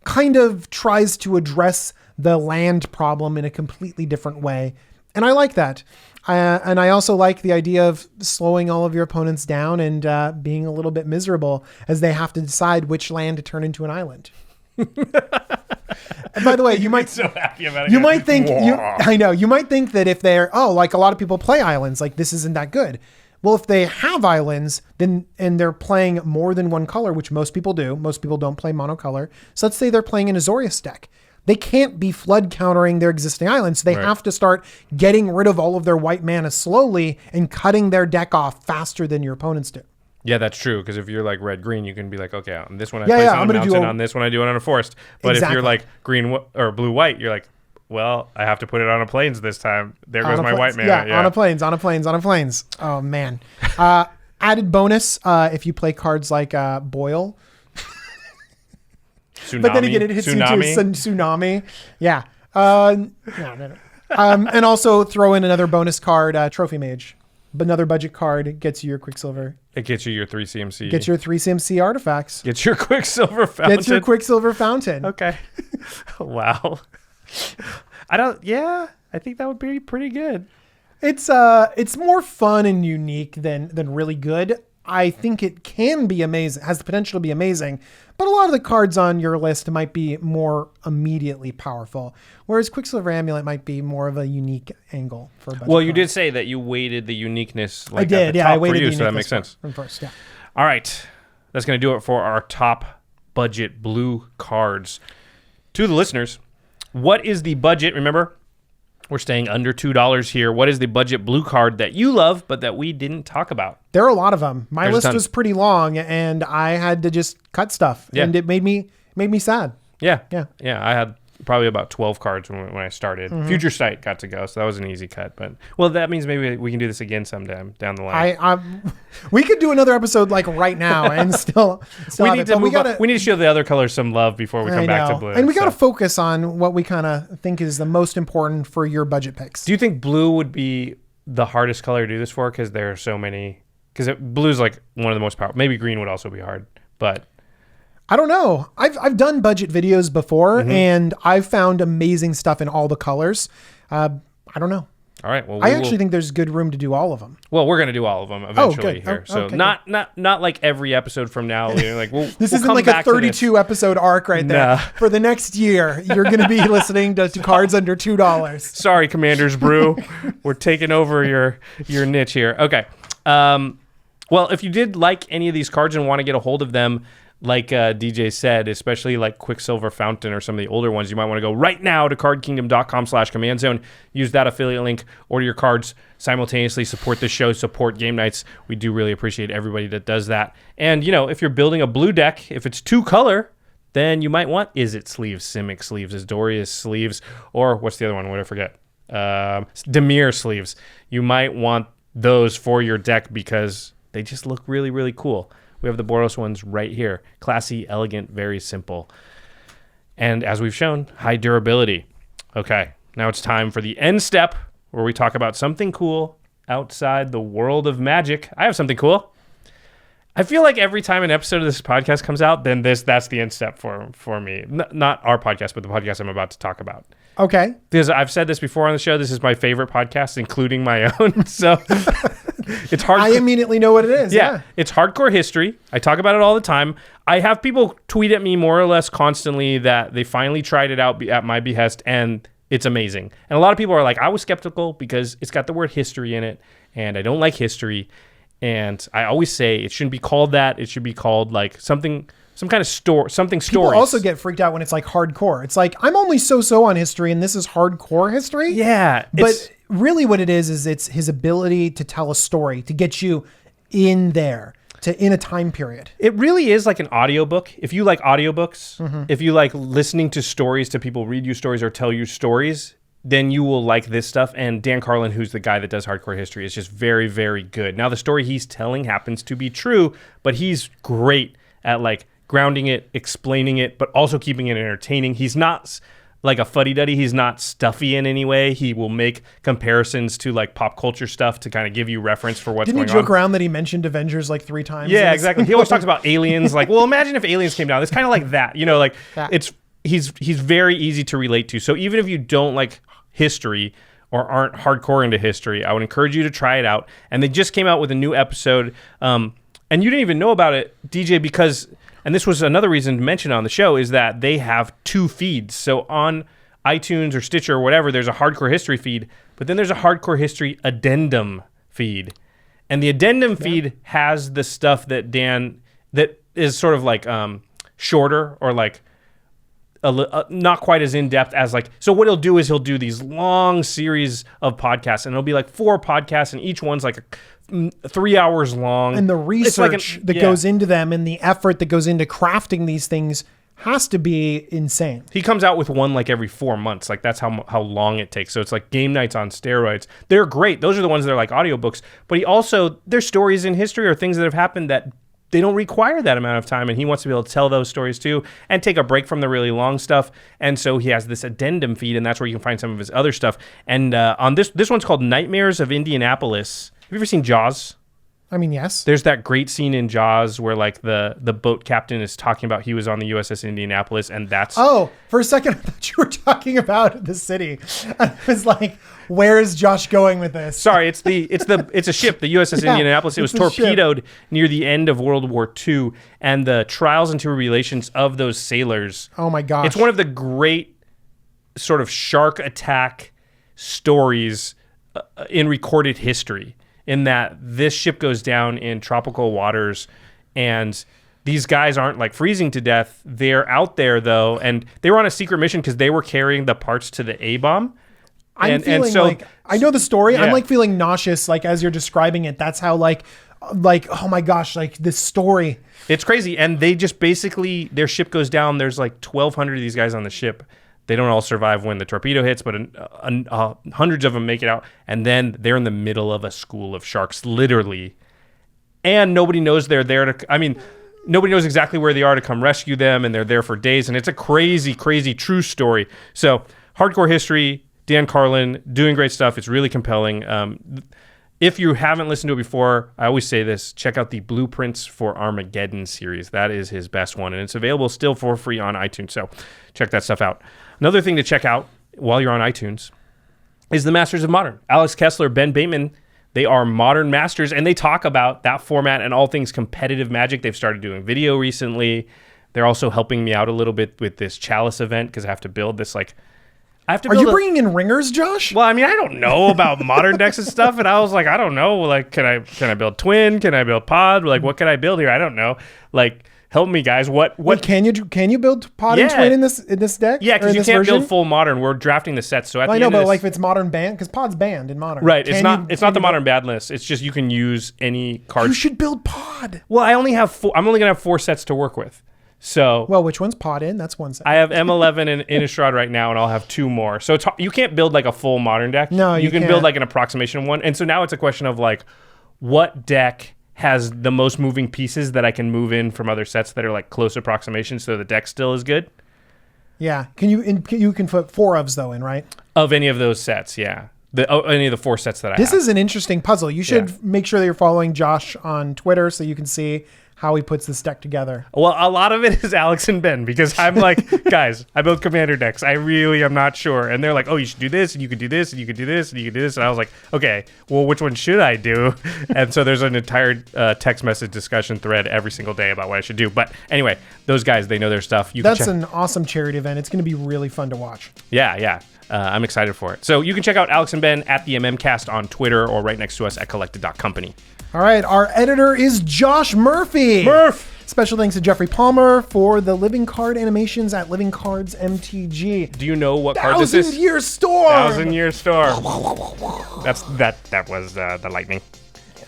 kind of tries to address the land problem in a completely different way, and I like that. And I also like the idea of slowing all of your opponents down and being a little bit miserable as they have to decide which land to turn into an island. And by the way, you might So happy about it. you might think Wah. I know you might think that if they're like a lot of people play islands, like this isn't that good. Well, if they have islands, then and they're playing more than one color, which most people do. Most people don't play monocolor. So let's say they're playing an Azorius deck. They can't be flood countering their existing islands. So they Right. have to start getting rid of all of their white mana slowly and cutting their deck off faster than your opponents do. Yeah, that's true. Because if you're like red green, you can be like, okay, on this one I Yeah, place yeah, on I'm a gonna do mountain, a- on this one I do it on a forest. But if Exactly. you're like green or blue white, you're like, well, I have to put it on a plains this time. There goes my white man. Yeah, on a plains. Oh man. Added bonus if you play cards like Boil. Tsunami. But then again, it hits Tsunami. you too. Tsunami. Yeah. No. And also throw in another bonus card, Trophy Mage. Another budget card gets you your Quicksilver. It gets you your 3 CMC. Gets your 3 CMC artifacts. Gets your Quicksilver fountain. Gets your Quicksilver fountain. Okay. Wow. I think that would be pretty good. It's more fun and unique than really good. I think it can be amazing, has the potential to be amazing, but a lot of the cards on your list might be more immediately powerful, whereas Quicksilver Amulet might be more of a unique angle for a budget Well, you card. did say that you weighted the uniqueness. Like, I did, at the yeah. top I weighted for you, the so that uniqueness makes sense. from first, yeah. All right, that's going to do it for our top budget blue cards. To the listeners, what is the budget? Remember, we're staying under $2 here. What is the budget blue card that you love, but that we didn't talk about? There are a lot of them. My There's a list ton. was pretty long, and I had to just cut stuff, Yeah. and it made me sad. Yeah. Yeah. I had probably about 12 cards when I started. Mm-hmm. Future Sight got to go, so that was an easy cut. But well, that means maybe we can do this again sometime down the line. We could do another episode like right now and still we have need it, to but move on. We need to show the other colors some love before we come back to blue. And we got to so. focus on what we kind of think is the most important for your budget picks. Do you think blue would be the hardest color to do this for? Because there are so many. Because blue's like one of the most powerful. Maybe green would also be hard, but I don't know. I've done budget videos before, Mm-hmm. and I've found amazing stuff in all the colors. I don't know. all right. Well, I actually think there's good room to do all of them. well, we're gonna do all of them eventually good. here. Oh, So okay, not like every episode from now. Like This we'll isn't come like a back to this. 32 episode arc right there. No. For the next year, you're going to be listening to cards under $2. Sorry, Commanders Brew. We're taking over your niche here. Okay. Well, if you did like any of these cards and want to get a hold of them, like DJ said, especially like Quicksilver Fountain or some of the older ones, you might want to go right now to cardkingdom.com/commandzone. Use that affiliate link, order your cards, simultaneously support the show, support game nights. We do really appreciate everybody that does that. And, if you're building a blue deck, if it's 2-color, then you might want Izzet sleeves, Simic sleeves, Asdorius sleeves, or what's the other one? What did I forget? Demir sleeves. You might want those for your deck because they just look really, really cool. We have the Boros ones right here. Classy, elegant, very simple. And as we've shown, high durability. Okay, now it's time for the end step where we talk about something cool outside the world of Magic. I have something cool. I feel like every time an episode of this podcast comes out, then that's the end step for me. Not our podcast, but the podcast I'm about to talk about. Okay. Because I've said this before on the show, this is my favorite podcast, including my own. So it's hard. I immediately know what it is. Yeah, it's hardcore history. I talk about it all the time. I have people tweet at me more or less constantly that they finally tried it out at my behest, and it's amazing. And a lot of people are like, I was skeptical because it's got the word history in it, and I don't like history. And I always say it shouldn't be called that. It should be called like some kind of story. People also get freaked out when it's like hardcore. It's like, I'm only so on history, and this is hardcore history. Yeah. But really what it is it's his ability to tell a story, to get you in there, in a time period. It really is like an audiobook. If you like audiobooks, if you like listening to stories, to people read you stories or tell you stories, then you will like this stuff. And Dan Carlin, who's the guy that does hardcore history, is just very, very good. Now, the story he's telling happens to be true, but he's great at like grounding it, explaining it, but also keeping it entertaining. He's not like a fuddy-duddy. He's not stuffy in any way. He will make comparisons to like pop culture stuff to kind of give you reference for what's Didn't going he on. joke around that he mentioned Avengers like 3 times? Yeah, exactly. He always talks about aliens. Like, well, imagine if aliens came down. It's kind of like that, like Yeah. he's very easy to relate to. So even if you don't like history or aren't hardcore into history, I would encourage you to try it out. And they just came out with a new episode. And you didn't even know about it, DJ, because, and this was another reason to mention on the show, is that they have 2 feeds. So on iTunes or Stitcher or whatever, there's a hardcore history feed, but then there's a hardcore history addendum feed. And the addendum feed has the stuff that is sort of like shorter or like not quite as in-depth as like, so what he'll do is he'll do these long series of podcasts, and it'll be like 4 podcasts, and each one's like 3 hours long. And the research that goes into them and the effort that goes into crafting these things has to be insane. He comes out with one like every 4 months. Like that's how long it takes. So it's like game nights on steroids. They're great. Those are the ones that are like audiobooks. But he also, there's stories in history or things that have happened that they don't require that amount of time, and he wants to be able to tell those stories too and take a break from the really long stuff. And so he has this addendum feed, and that's where you can find some of his other stuff. And on this one's called Nightmares of Indianapolis. Have you ever seen Jaws? I mean, yes. There's that great scene in Jaws where like the boat captain is talking about he was on the USS Indianapolis, and that's... Oh, for a second I thought you were talking about the city. I was like, where is Josh going with this? Sorry, it's a ship, the USS Indianapolis. It was torpedoed near the end of World War II, and the trials and tribulations of those sailors. Oh my gosh. It's one of the great sort of shark attack stories in recorded history, in that this ship goes down in tropical waters, and these guys aren't like freezing to death. They're out there though, and they were on a secret mission because they were carrying the parts to the A-bomb. I'm feeling like, I know the story. Yeah. I'm like feeling nauseous, like as you're describing it. That's how like, oh my gosh, like this story. It's crazy. And they just basically, their ship goes down. There's like 1,200 of these guys on the ship. They don't all survive when the torpedo hits, but hundreds of them make it out. And then they're in the middle of a school of sharks, literally. And nobody knows they're there nobody knows exactly where they are to come rescue them. And they're there for days. And it's a crazy, crazy true story. So hardcore history, Dan Carlin, doing great stuff. It's really compelling. If you haven't listened to it before, I always say this, check out the Blueprints for Armageddon series. That is his best one. And it's available still for free on iTunes. So check that stuff out. Another thing to check out while you're on iTunes is the Masters of Modern. Alex Kessler, Ben Bateman, they are Modern Masters, and they talk about that format and all things competitive Magic. They've started doing video recently. They're also helping me out a little bit with this Chalice event because I have to build this Are you bringing in ringers, Josh? Well, I mean, I don't know about modern decks and stuff, and I was like, I don't know. Like, can I build twin? Can I build pod? Like, what can I build here? I don't know. Like, help me, guys. What? Wait, can you build pod and twin in this deck? Yeah, because you can't build full modern. We're drafting the sets, so I know, but like if it's modern banned, because pod's banned in modern. Right. It's not the modern bad list. It's just you can use any card. You should build pod. Well, I'm only gonna have 4 sets to work with. So which one's pod in? That's one set. I have M11 and Innistrad right now, and I'll have 2 more. So you can't build like a full modern deck. No, you can can't. build like an approximation of one. And so now it's a question of like, what deck has the most moving pieces that I can move in from other sets that are like close approximations, so the deck still is good. Yeah. You can put 4 ofs though in, right? Of any of those sets, yeah. Any of the 4 sets that I have. This is an interesting puzzle. You should make sure that you're following Josh on Twitter so you can see how he puts this deck together. Well, a lot of it is Alex and Ben, because I'm like, guys, I build commander decks. I really am not sure. And they're like, oh, you should do this, and you could do this, and you could do this, and you could do this. And I was like, okay, well, which one should I do? And so there's an entire text message discussion thread every single day about what I should do. But anyway, those guys, they know their stuff. That's an awesome charity event. It's going to be really fun to watch. Yeah. I'm excited for it. So you can check out Alex and Ben at the MMcast on Twitter or right next to us at collected.company. All right, our editor is Josh Murphy. Special thanks to Geoffrey Palmer for the living card animations at Living Cards MTG. Do you know what card this is? 1,000-year storm. 1,000-year storm. That was the lightning.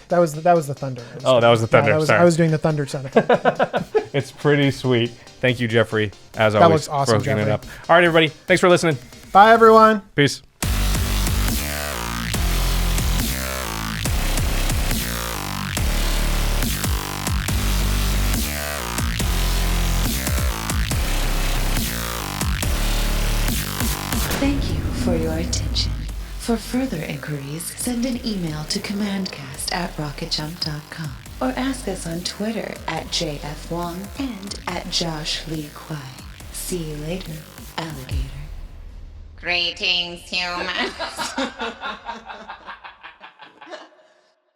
That was the thunder. That was the thunder. Sorry. I was doing the thunder sound effect. It's pretty sweet. Thank you, Jeffrey, as always. That looks awesome, for hooking it up. All right, everybody. Thanks for listening. Bye, everyone. Peace. Thank you for your attention. For further inquiries, send an email to commandcast@rocketjump.com or ask us on Twitter @JFWong and @JoshLeeQuai. See you later, alligator. Greetings, humans.